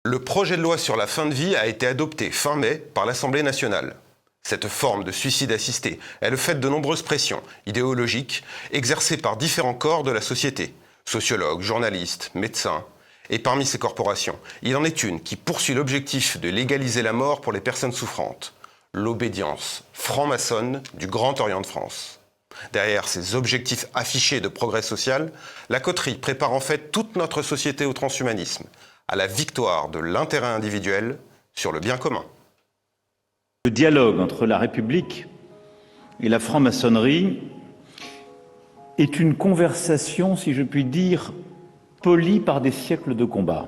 Le projet de loi sur la fin de vie a été adopté fin mai par l'Assemblée nationale. Cette forme de suicide assisté est le fait de nombreuses pressions idéologiques exercées par différents corps de la société, sociologues, journalistes, médecins. Et parmi ces corporations, il en est une qui poursuit l'objectif de légaliser la mort pour les personnes souffrantes, l'obédience franc-maçonne du Grand Orient de France. Derrière ces objectifs affichés de progrès social, la coterie prépare en fait toute notre société au transhumanisme, à la victoire de l'intérêt individuel sur le bien commun. Le dialogue entre la République et la franc-maçonnerie est une conversation, si je puis dire, polie par des siècles de combat.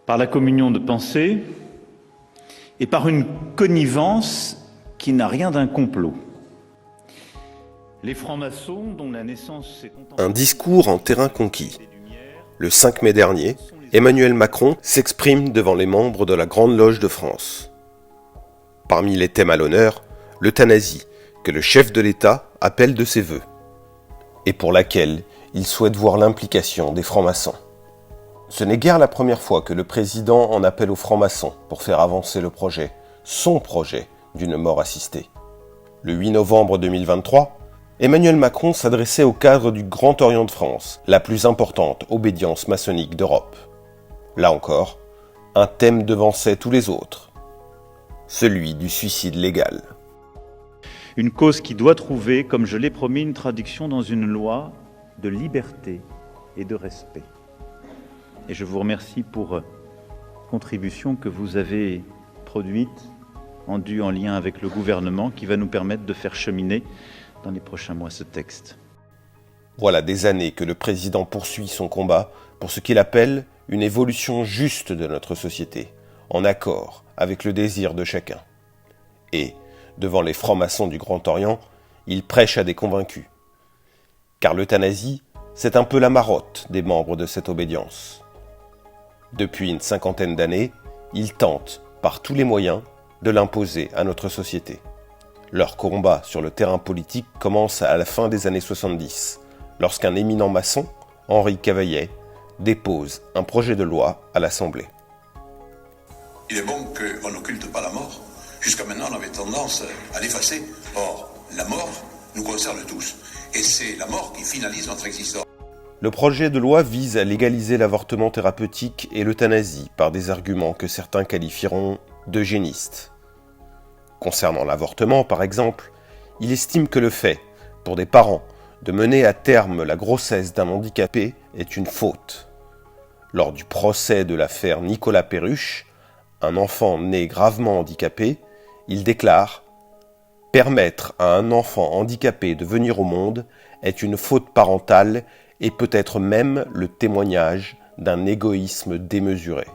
Par la communion de pensée et par une connivence qui n'a rien d'un complot. Les francs-maçons, dont la naissance s'est contemplée... Un discours en terrain conquis. Le 5 mai dernier, Emmanuel Macron s'exprime devant les membres de la Grande Loge de France. Parmi les thèmes à l'honneur, l'euthanasie, que le chef de l'État appelle de ses vœux, et pour laquelle il souhaite voir l'implication des francs-maçons. Ce n'est guère la première fois que le président en appelle aux francs-maçons pour faire avancer le projet, son projet d'une mort assistée. Le 8 novembre 2023, Emmanuel Macron s'adressait au cadre du Grand Orient de France, la plus importante obédience maçonnique d'Europe. Là encore, un thème devançait tous les autres, celui du suicide légal. Une cause qui doit trouver, comme je l'ai promis, une traduction dans une loi de liberté et de respect. Et je vous remercie pour la contribution que vous avez produite, en lien avec le gouvernement, qui va nous permettre de faire cheminer dans les prochains mois ce texte. Voilà des années que le président poursuit son combat pour ce qu'il appelle une évolution juste de notre société, en accord avec le désir de chacun. Et, devant les francs-maçons du Grand Orient, il prêche à des convaincus. Car l'euthanasie, c'est un peu la marotte des membres de cette obédience. Depuis une cinquantaine d'années, ils tentent, par tous les moyens, de l'imposer à notre société. Leur combat sur le terrain politique commence à la fin des années 70, lorsqu'un éminent maçon, Henri Cavaillet, dépose un projet de loi à l'Assemblée. Il est bon qu'on n'occulte pas la mort. Jusqu'à maintenant, on avait tendance à l'effacer. Or, la mort nous concerne tous. Et c'est la mort qui finalise notre existence. Le projet de loi vise à légaliser l'avortement thérapeutique et l'euthanasie par des arguments que certains qualifieront d'eugénistes. Concernant l'avortement, par exemple, il estime que le fait, pour des parents, de mener à terme la grossesse d'un handicapé est une faute. Lors du procès de l'affaire Nicolas Perruche, un enfant né gravement handicapé, il déclare « Permettre à un enfant handicapé de venir au monde est une faute parentale et peut être même le témoignage d'un égoïsme démesuré. »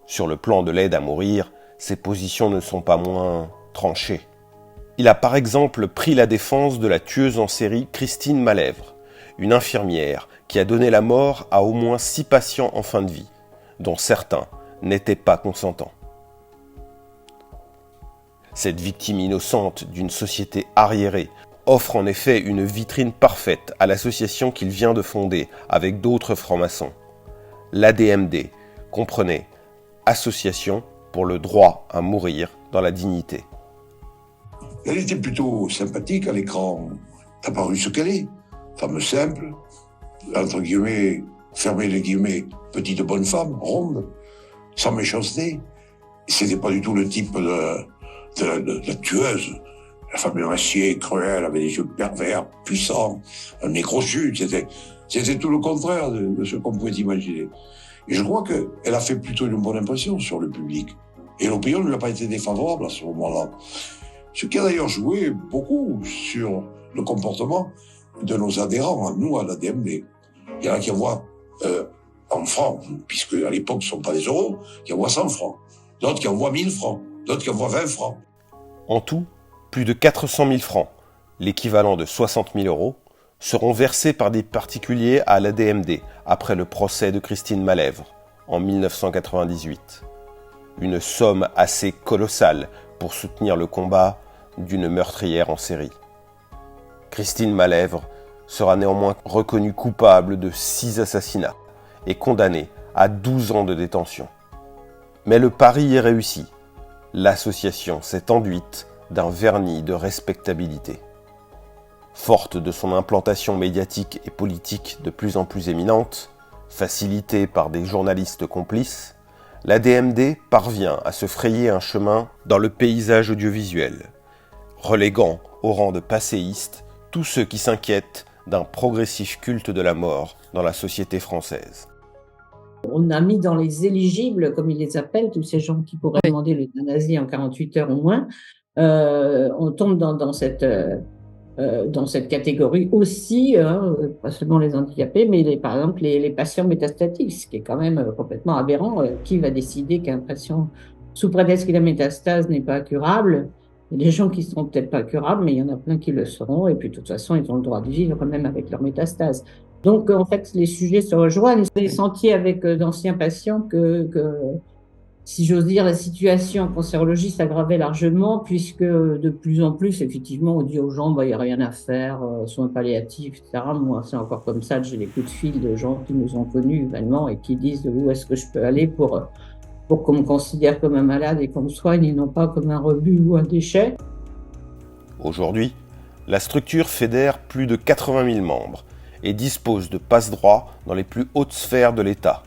Sur le plan de l'aide à mourir, ses positions ne sont pas moins tranchées. Il a par exemple pris la défense de la tueuse en série Christine Malèvre, une infirmière qui a donné la mort à au moins 6 patients en fin de vie, dont certains n'étaient pas consentants. Cette victime innocente d'une société arriérée offre en effet une vitrine parfaite à l'association qu'il vient de fonder avec d'autres francs-maçons. L'ADMD, comprenez, Association pour le droit à mourir dans la dignité. Elle était plutôt sympathique à l'écran, apparue ce qu'elle est. Femme simple, entre guillemets, fermez les guillemets, petite bonne femme, ronde, sans méchanceté. C'était pas du tout le type de la tueuse. La femme en acier, cruelle, avait des yeux pervers, puissants, un nez crochu. C'était tout le contraire de ce qu'on pouvait imaginer. Et je crois qu'elle a fait plutôt une bonne impression sur le public. Et l'opinion ne lui a pas été défavorable à ce moment-là. Ce qui a d'ailleurs joué beaucoup sur le comportement de nos adhérents, nous, à l'ADMD. Il y en a qui envoient en francs, puisque à l'époque ce ne sont pas des euros, qui envoient 100 francs. D'autres qui envoient 1000 francs. D'autres qui envoient 20 francs. En tout, plus de 400 000 francs, l'équivalent de 60 000 euros, seront versés par des particuliers à l'ADMD après le procès de Christine Malèvre en 1998. Une somme assez colossale pour soutenir le combat d'une meurtrière en série. Christine Malèvre sera néanmoins reconnue coupable de 6 assassinats est condamné à 12 ans de détention. Mais le pari est réussi. L'association s'est enduite d'un vernis de respectabilité. Forte de son implantation médiatique et politique de plus en plus éminente, facilitée par des journalistes complices, la DMD parvient à se frayer un chemin dans le paysage audiovisuel, reléguant au rang de passéistes tous ceux qui s'inquiètent d'un progressif culte de la mort dans la société française. On a mis dans les éligibles, comme ils les appellent, tous ces gens qui pourraient demander l'euthanasie en 48 heures ou moins. On tombe dans cette catégorie aussi, pas seulement les handicapés, mais par exemple les patients métastatiques, ce qui est quand même complètement aberrant. Qui va décider qu'un patient, sous prétexte que la métastase n'est pas curable? Il y a des gens qui ne seront peut-être pas curables, mais il y en a plein qui le seront, et puis de toute façon, ils ont le droit de vivre même avec leur métastase. Donc, en fait, les sujets se rejoignent. J'ai senti avec d'anciens patients que, si j'ose dire, la situation en cancérologie s'aggravait largement, puisque de plus en plus, effectivement, on dit aux gens, il n'y a rien à faire, soins palliatifs, etc. Moi, c'est encore comme ça que j'ai des coups de fil de gens qui nous ont connus humainement et qui disent où est-ce que je peux aller pour qu'on me considère comme un malade et qu'on me soigne et non pas comme un rebut ou un déchet. Aujourd'hui, la structure fédère plus de 80 000 membres et dispose de passe-droit dans les plus hautes sphères de l'État.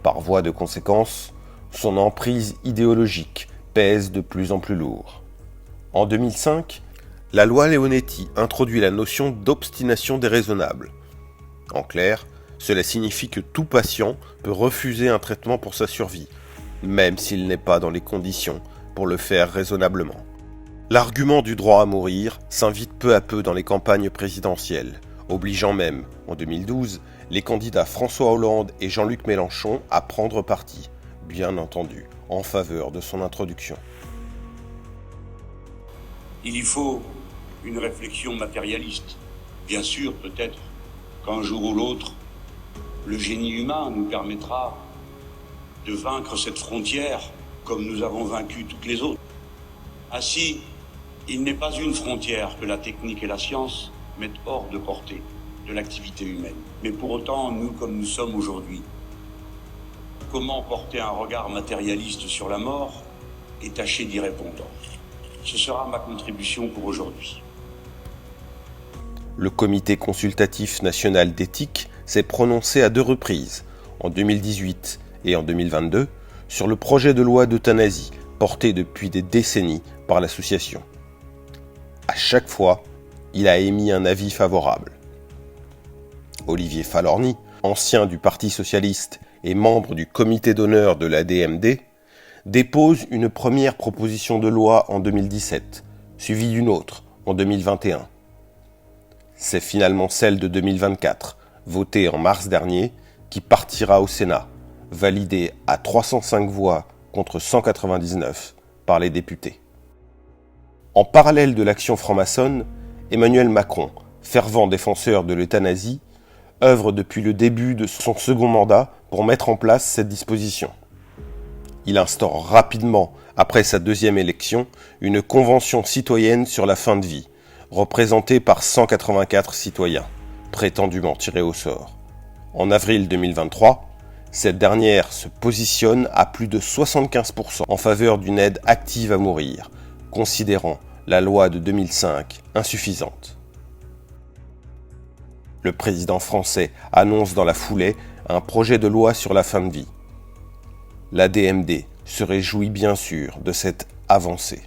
Par voie de conséquence, son emprise idéologique pèse de plus en plus lourd. En 2005, la loi Leonetti introduit la notion d'obstination déraisonnable. En clair, cela signifie que tout patient peut refuser un traitement pour sa survie, même s'il n'est pas dans les conditions pour le faire raisonnablement. L'argument du droit à mourir s'invite peu à peu dans les campagnes présidentielles, obligeant même, en 2012, les candidats François Hollande et Jean-Luc Mélenchon à prendre parti, bien entendu, en faveur de son introduction. Il y faut une réflexion matérialiste. Bien sûr, peut-être qu'un jour ou l'autre, le génie humain nous permettra de vaincre cette frontière comme nous avons vaincu toutes les autres. Ainsi, il n'est pas une frontière que la technique et la science mettent hors de portée de l'activité humaine. Mais pour autant, nous, comme nous sommes aujourd'hui, comment porter un regard matérialiste sur la mort et tâcher d'y répondre? Ce sera ma contribution pour aujourd'hui. Le Comité consultatif national d'éthique s'est prononcé à 2 reprises, en 2018 et en 2022, sur le projet de loi d'euthanasie porté depuis des décennies par l'association. À chaque fois, il a émis un avis favorable. Olivier Falorni, ancien du Parti socialiste et membre du comité d'honneur de la DMD, dépose une première proposition de loi en 2017, suivie d'une autre en 2021. C'est finalement celle de 2024, votée en mars dernier, qui partira au Sénat, validée à 305 voix contre 199 par les députés. En parallèle de l'action franc-maçonne, Emmanuel Macron, fervent défenseur de l'euthanasie, œuvre depuis le début de son second mandat pour mettre en place cette disposition. Il instaure rapidement, après sa 2e élection, une convention citoyenne sur la fin de vie, représentée par 184 citoyens, prétendument tirés au sort. En avril 2023, cette dernière se positionne à plus de 75% en faveur d'une aide active à mourir, considérant la loi de 2005 insuffisante. Le président français annonce dans la foulée un projet de loi sur la fin de vie. La DMD se réjouit bien sûr de cette avancée.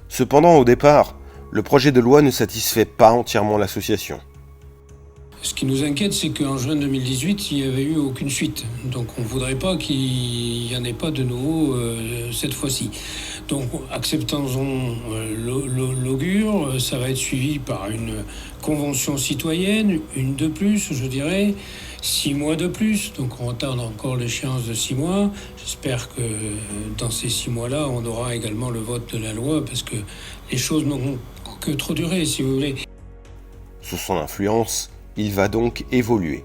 Cependant, au départ, le projet de loi ne satisfait pas entièrement l'association. Ce qui nous inquiète, c'est qu'en juin 2018, il n'y avait eu aucune suite. Donc on ne voudrait pas qu'il n'y en ait pas de nouveau cette fois-ci. Donc acceptons l'augure, ça va être suivi par une convention citoyenne, une de plus, je dirais, 6 mois de plus. Donc on retarde encore l'échéance de 6 mois. J'espère que dans ces 6 mois-là, on aura également le vote de la loi, parce que les choses n'auront que trop duré, si vous voulez. Sous son influence, il va donc évoluer.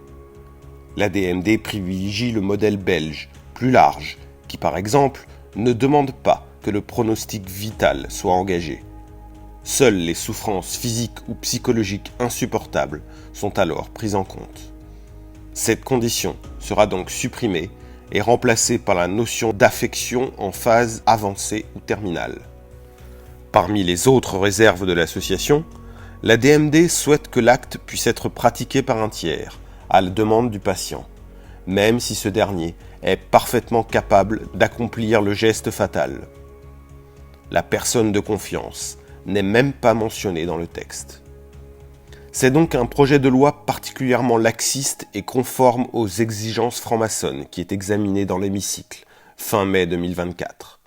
La DMD privilégie le modèle belge, plus large, qui par exemple ne demande pas que le pronostic vital soit engagé. Seules les souffrances physiques ou psychologiques insupportables sont alors prises en compte. Cette condition sera donc supprimée et remplacée par la notion d'affection en phase avancée ou terminale. Parmi les autres réserves de l'association, la DMD souhaite que l'acte puisse être pratiqué par un tiers, à la demande du patient, même si ce dernier est parfaitement capable d'accomplir le geste fatal. La personne de confiance n'est même pas mentionnée dans le texte. C'est donc un projet de loi particulièrement laxiste et conforme aux exigences franc-maçonnes qui est examiné dans l'hémicycle, fin mai 2024.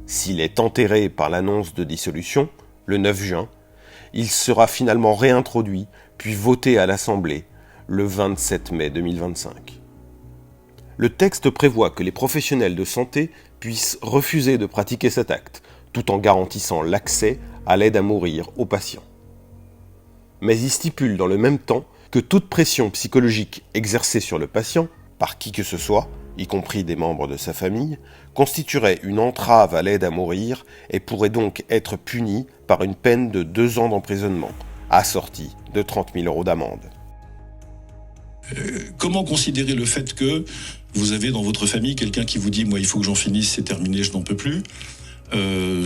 S'il est enterré par l'annonce de dissolution, le 9 juin, il sera finalement réintroduit puis voté à l'Assemblée le 27 mai 2025. Le texte prévoit que les professionnels de santé puissent refuser de pratiquer cet acte, tout en garantissant l'accès à l'aide à mourir aux patients. Mais il stipule dans le même temps que toute pression psychologique exercée sur le patient, par qui que ce soit, y compris des membres de sa famille, constituerait une entrave à l'aide à mourir et pourrait donc être punie par une peine de 2 ans d'emprisonnement, assortie de 30 000 € d'amende. Comment considérer le fait que vous avez dans votre famille quelqu'un qui vous dit « moi il faut que j'en finisse, c'est terminé, je n'en peux plus »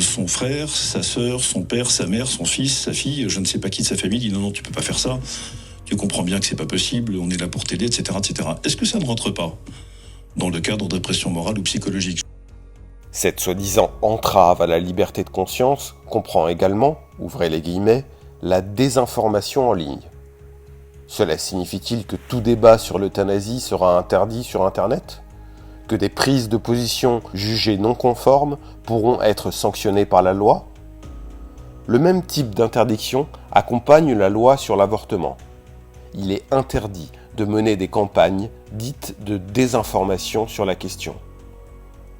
son frère, sa sœur, son père, sa mère, son fils, sa fille, je ne sais pas qui de sa famille dit « non, tu peux pas faire ça, tu comprends bien que c'est pas possible, on est là pour t'aider, etc. etc. » Est-ce que ça ne rentre pas dans le cadre de pression morale ou psychologique ? Cette soi-disant entrave à la liberté de conscience comprend également, ouvrez les guillemets, la désinformation en ligne. Cela signifie-t-il que tout débat sur l'euthanasie sera interdit sur Internet ? Que des prises de position jugées non conformes pourront être sanctionnées par la loi ? Le même type d'interdiction accompagne la loi sur l'avortement. Il est interdit de mener des campagnes dites de désinformation sur la question.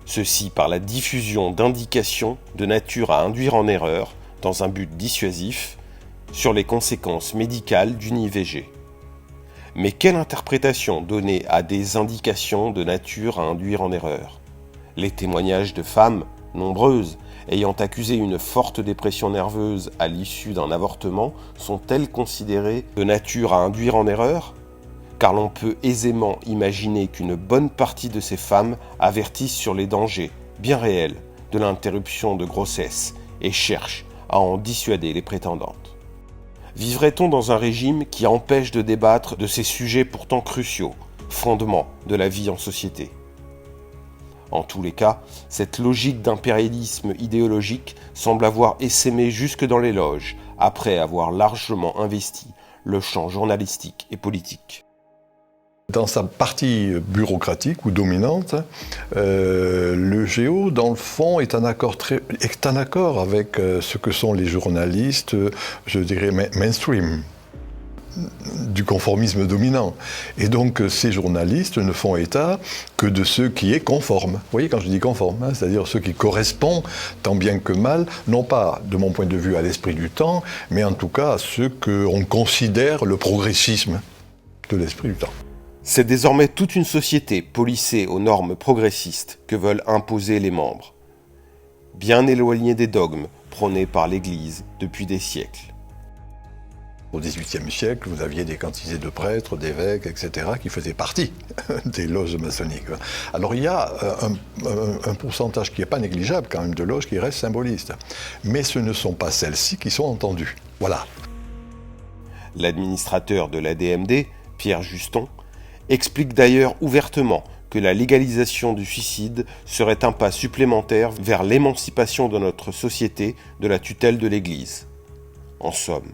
Ceci par la diffusion d'indications de nature à induire en erreur, dans un but dissuasif, sur les conséquences médicales d'une IVG. Mais quelle interprétation donner à des indications de nature à induire en erreur ? Les témoignages de femmes, nombreuses, ayant accusé une forte dépression nerveuse à l'issue d'un avortement, sont-elles considérées de nature à induire en erreur ? Car l'on peut aisément imaginer qu'une bonne partie de ces femmes avertissent sur les dangers, bien réels, de l'interruption de grossesse et cherchent à en dissuader les prétendantes. Vivrait-on dans un régime qui empêche de débattre de ces sujets pourtant cruciaux, fondements de la vie en société ? En tous les cas, cette logique d'impérialisme idéologique semble avoir essaimé jusque dans les loges, après avoir largement investi le champ journalistique et politique. Dans sa partie bureaucratique ou dominante, le Géo, dans le fond, est en accord avec ce que sont les journalistes, je dirais mainstream, du conformisme dominant. Et donc, ces journalistes ne font état que de ce qui est conforme. Vous voyez, quand je dis conforme, c'est-à-dire ce qui correspond, tant bien que mal, non pas, de mon point de vue, à l'esprit du temps, mais en tout cas à ce qu'on considère le progressisme de l'esprit du temps. C'est désormais toute une société policée aux normes progressistes que veulent imposer les membres, bien éloignés des dogmes prônés par l'Église depuis des siècles. Au XVIIIe siècle, vous aviez des quantités de prêtres, d'évêques, etc., qui faisaient partie des loges maçonniques. Alors il y a un pourcentage qui n'est pas négligeable quand même de loges qui restent symbolistes. Mais ce ne sont pas celles-ci qui sont entendues. Voilà. L'administrateur de la DMD, Pierre Juston, explique d'ailleurs ouvertement que la légalisation du suicide serait un pas supplémentaire vers l'émancipation de notre société de la tutelle de l'Église. En somme,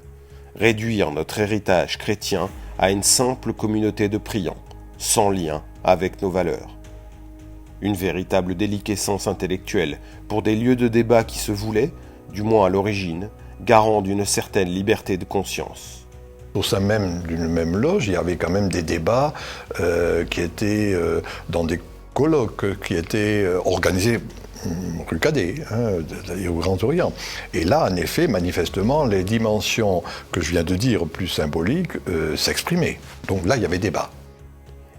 réduire notre héritage chrétien à une simple communauté de priants, sans lien avec nos valeurs. Une véritable déliquescence intellectuelle pour des lieux de débat qui se voulaient, du moins à l'origine, garants d'une certaine liberté de conscience. Au sein même d'une même loge, il y avait quand même des débats qui étaient dans des colloques, qui étaient organisés rue Cadet, au Grand Orient. Et là, en effet, manifestement, les dimensions que je viens de dire, plus symboliques, s'exprimaient. Donc là, il y avait débat.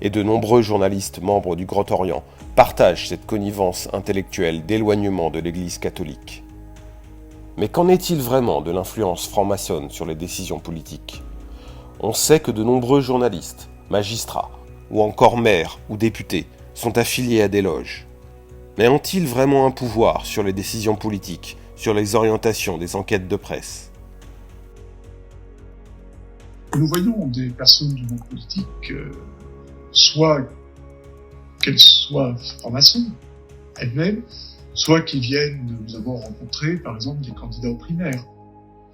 Et de nombreux journalistes membres du Grand Orient partagent cette connivence intellectuelle d'éloignement de l'Église catholique. Mais qu'en est-il vraiment de l'influence franc-maçonne sur les décisions politiques ? On sait que de nombreux journalistes, magistrats, ou encore maires ou députés sont affiliés à des loges. Mais ont-ils vraiment un pouvoir sur les décisions politiques, sur les orientations des enquêtes de presse ? Nous voyons des personnes du monde politique, soit qu'elles soient francs-maçons elles-mêmes, soit qui viennent, nous avons rencontré par exemple des candidats aux primaires,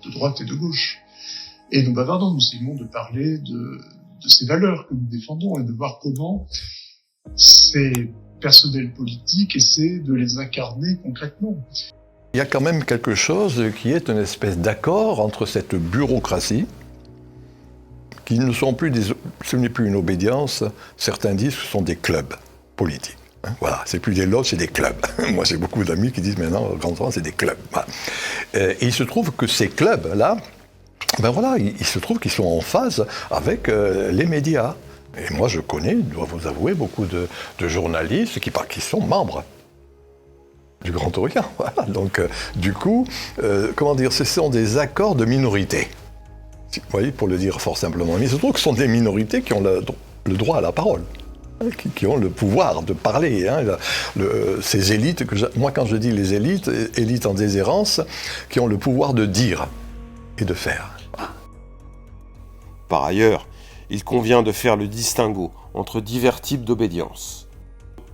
de droite et de gauche. Et nous bavardons, nous essayons de parler de ces valeurs que nous défendons et de voir comment ces personnels politiques essaient de les incarner concrètement. Il y a quand même quelque chose qui est une espèce d'accord entre cette bureaucratie, qui ne sont plus ce n'est plus une obédience, certains disent que ce sont des clubs politiques. Voilà, c'est plus des loges, c'est des clubs. Moi, j'ai beaucoup d'amis qui disent maintenant, au Grand Orient, c'est des clubs. Voilà. Et il se trouve que ces clubs-là, ben voilà, il se trouve qu'ils sont en phase avec les médias. Et moi, je connais, je dois vous avouer, beaucoup de journalistes qui sont membres du Grand Orient. Voilà. Donc, du coup, comment dire, ce sont des accords de minorité. Vous voyez, pour le dire fort simplement. Mais il se trouve que ce sont des minorités qui ont le droit à la parole, qui ont le pouvoir de parler. Hein, ces élites, moi quand je dis les élites en déshérence, qui ont le pouvoir de dire et de faire. Par ailleurs, il convient de faire le distinguo entre divers types d'obédience.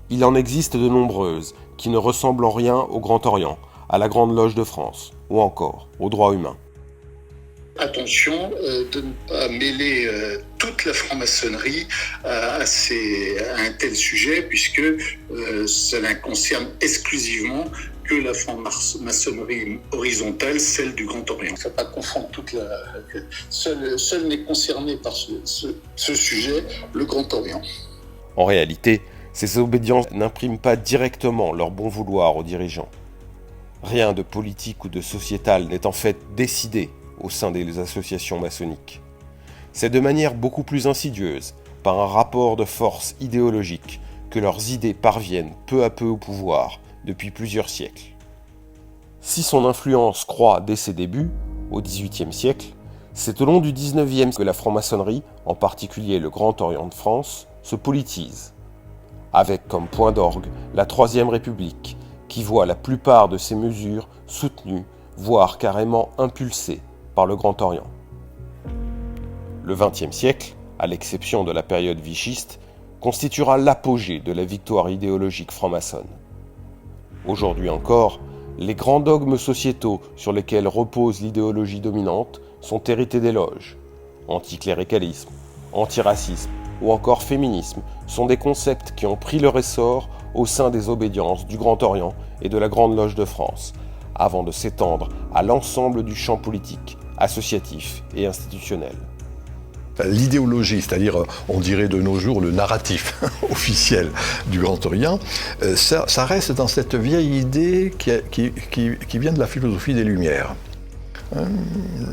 Il en existe de nombreuses qui ne ressemblent en rien au Grand Orient, à la Grande Loge de France, ou encore aux droits humains. Attention de ne pas mêler toute la franc-maçonnerie à un tel sujet, puisque cela concerne exclusivement que la franc-maçonnerie horizontale, celle du Grand Orient. Il ne faut pas confondre seul n'est concerné par ce sujet, le Grand Orient. En réalité, ces obédiences n'impriment pas directement leur bon vouloir aux dirigeants. Rien de politique ou de sociétal n'est en fait décidé au sein des associations maçonniques. C'est de manière beaucoup plus insidieuse, par un rapport de force idéologique, que leurs idées parviennent peu à peu au pouvoir depuis plusieurs siècles. Si son influence croît dès ses débuts, au XVIIIe siècle, c'est au long du XIXe que la franc-maçonnerie, en particulier le Grand Orient de France, se politise, avec comme point d'orgue la Troisième République, qui voit la plupart de ses mesures soutenues, voire carrément impulsées, par le Grand Orient. Le XXe siècle, à l'exception de la période vichiste, constituera l'apogée de la victoire idéologique franc-maçonne. Aujourd'hui encore, les grands dogmes sociétaux sur lesquels repose l'idéologie dominante sont hérités des loges. Anticléricalisme, antiracisme ou encore féminisme sont des concepts qui ont pris leur essor au sein des obédiences du Grand Orient et de la Grande Loge de France, avant de s'étendre à l'ensemble du champ politique, associatif et institutionnel. L'idéologie, c'est-à-dire, on dirait de nos jours, le narratif officiel du Grand Orient, ça reste dans cette vieille idée qui vient de la philosophie des Lumières.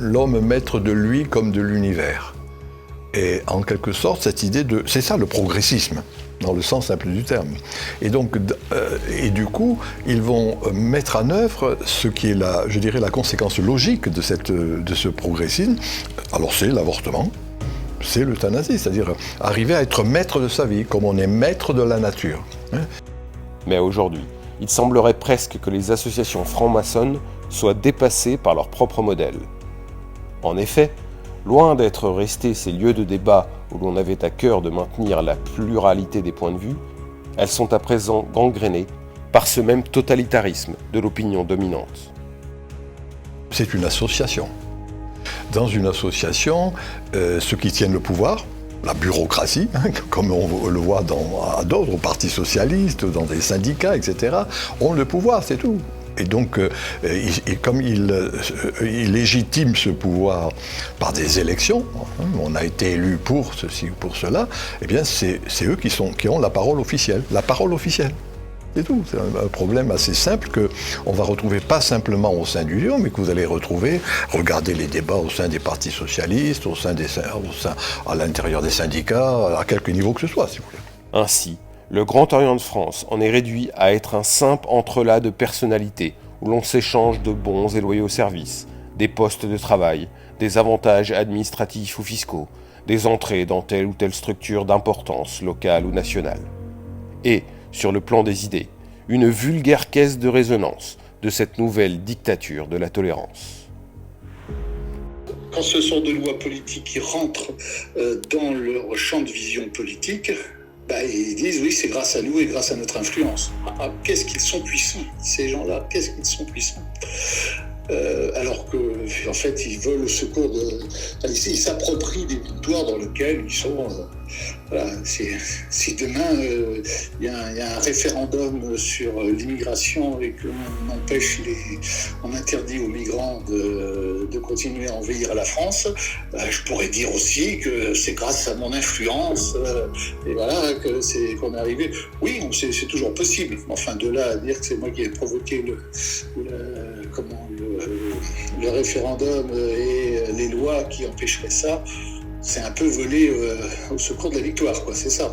L'homme maître de lui comme de l'univers. Et en quelque sorte, cette idée c'est ça le progressisme, dans le sens simple du terme. Et donc, du coup, ils vont mettre en œuvre ce qui est la conséquence logique de ce progressisme. Alors c'est l'avortement, c'est l'euthanasie, c'est-à-dire arriver à être maître de sa vie, comme on est maître de la nature. Mais aujourd'hui, il semblerait presque que les associations franc-maçonnes soient dépassées par leur propre modèle. En effet, loin d'être restés ces lieux de débat où l'on avait à cœur de maintenir la pluralité des points de vue, elles sont à présent gangrénées par ce même totalitarisme de l'opinion dominante. C'est une association. Dans une association, ceux qui tiennent le pouvoir, la bureaucratie, comme on le voit à d'autres partis socialistes, dans des syndicats, etc., ont le pouvoir, c'est tout. Et donc, comme il légitime ce pouvoir par des élections, on a été élu pour ceci ou pour cela, eh bien c'est eux qui ont la parole officielle. La parole officielle, c'est tout. C'est un problème assez simple qu'on va retrouver pas simplement au sein du Lyon, mais que vous allez retrouver, regardez les débats au sein des partis socialistes, à l'intérieur des syndicats, à quelque niveau que ce soit, si vous voulez. Ainsi, le Grand Orient de France en est réduit à être un simple entrelac de personnalités où l'on s'échange de bons et loyaux services, des postes de travail, des avantages administratifs ou fiscaux, des entrées dans telle ou telle structure d'importance locale ou nationale. Et, sur le plan des idées, une vulgaire caisse de résonance de cette nouvelle dictature de la tolérance. Quand ce sont de lois politiques qui rentrent dans leur champ de vision politique, ils disent oui, c'est grâce à nous et grâce à notre influence. Qu'est-ce qu'ils sont puissants, ces gens-là, qu'est-ce qu'ils sont puissants. Alors que, en fait, ils veulent le secours ils s'approprient des victoires dans lesquelles ils sont. Voilà, si demain il y a un référendum sur l'immigration et qu'on interdit aux migrants de continuer à envahir la France, je pourrais dire aussi que c'est grâce à mon influence et voilà qu'on est arrivé. Oui, c'est toujours possible. Enfin, de là à dire que c'est moi qui ai provoqué le référendum et les lois qui empêcheraient ça, c'est un peu voler au secours de la victoire, quoi, c'est ça.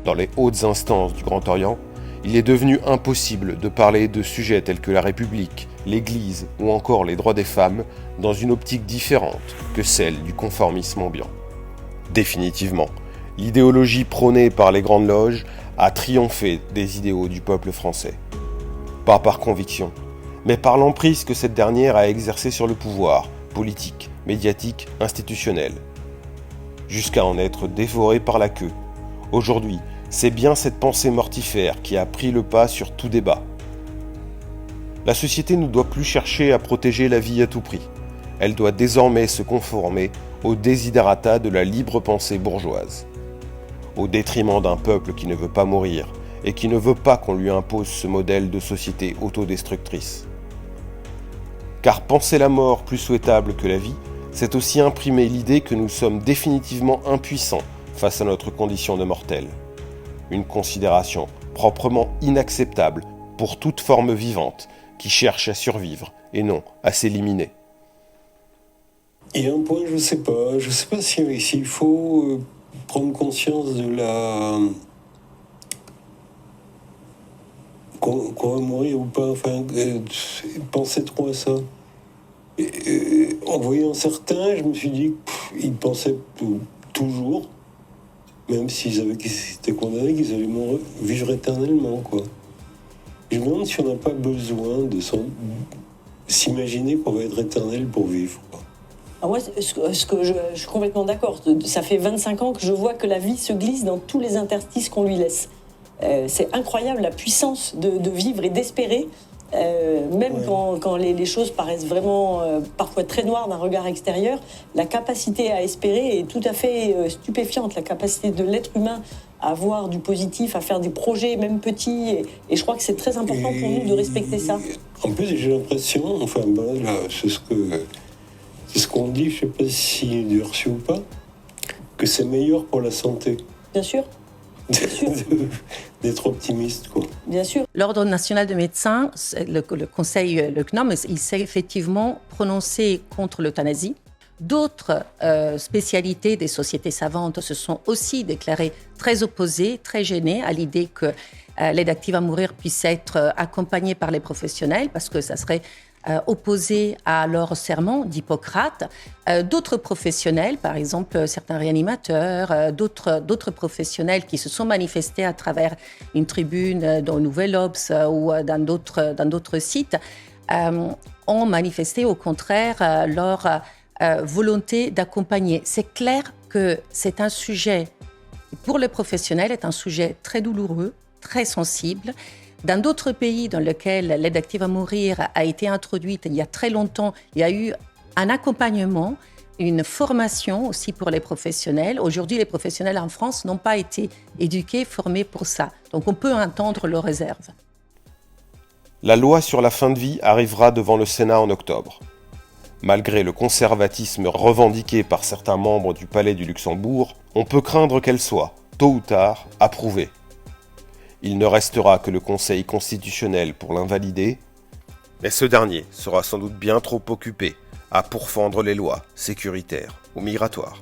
Dans les hautes instances du Grand Orient, il est devenu impossible de parler de sujets tels que la République, l'Église ou encore les droits des femmes dans une optique différente que celle du conformisme ambiant. Définitivement, l'idéologie prônée par les grandes loges a triomphé des idéaux du peuple français. Pas par conviction, mais par l'emprise que cette dernière a exercée sur le pouvoir, politique, médiatique, institutionnel, jusqu'à en être dévorée par la queue. Aujourd'hui, c'est bien cette pensée mortifère qui a pris le pas sur tout débat. La société ne doit plus chercher à protéger la vie à tout prix. Elle doit désormais se conformer aux desiderata de la libre pensée bourgeoise, au détriment d'un peuple qui ne veut pas mourir et qui ne veut pas qu'on lui impose ce modèle de société autodestructrice. Car penser la mort plus souhaitable que la vie, c'est aussi imprimer l'idée que nous sommes définitivement impuissants face à notre condition de mortels. Une considération proprement inacceptable pour toute forme vivante qui cherche à survivre et non à s'éliminer. Il y a un point, je sais pas s'il faut prendre conscience de la... qu'on va mourir ou pas, enfin, penser trop à ça. En voyant certains, je me suis dit qu'ils pensaient toujours, même s'ils étaient condamnés, qu'ils allaient vivre éternellement, quoi. Je me demande si on n'a pas besoin de s'imaginer qu'on va être éternel pour vivre, quoi. Alors moi, je suis complètement d'accord. Ça fait 25 ans que je vois que la vie se glisse dans tous les interstices qu'on lui laisse. C'est incroyable la puissance de vivre et d'espérer, même quand les choses paraissent vraiment parfois très noires d'un regard extérieur. La capacité à espérer est tout à fait stupéfiante. La capacité de l'être humain à voir du positif, à faire des projets, même petits. Et je crois que c'est très important pour nous de respecter ça. En plus, j'ai l'impression, enfin, là, c'est ce qu'on dit, je ne sais pas si c'est reçu ou pas, que c'est meilleur pour la santé. Bien sûr. D'être optimiste, quoi. Bien sûr. L'Ordre national de médecins, le conseil, le CNOM, il s'est effectivement prononcé contre l'euthanasie. D'autres spécialités des sociétés savantes se sont aussi déclarées très opposées, très gênées à l'idée que l'aide active à mourir puisse être accompagnée par les professionnels, parce que ça serait opposés à leur serment d'Hippocrate. D'autres professionnels, par exemple certains réanimateurs, d'autres professionnels qui se sont manifestés à travers une tribune dans Nouvel Obs ou dans d'autres sites, ont manifesté au contraire leur volonté d'accompagner. C'est clair que c'est un sujet, pour les professionnels, est un sujet très douloureux, très sensible. Dans d'autres pays dans lesquels l'aide active à mourir a été introduite il y a très longtemps, il y a eu un accompagnement, une formation aussi pour les professionnels. Aujourd'hui, les professionnels en France n'ont pas été éduqués, formés pour ça. Donc on peut entendre leurs réserves. La loi sur la fin de vie arrivera devant le Sénat en octobre. Malgré le conservatisme revendiqué par certains membres du Palais du Luxembourg, on peut craindre qu'elle soit, tôt ou tard, approuvée. Il ne restera que le Conseil constitutionnel pour l'invalider, mais ce dernier sera sans doute bien trop occupé à pourfendre les lois sécuritaires ou migratoires.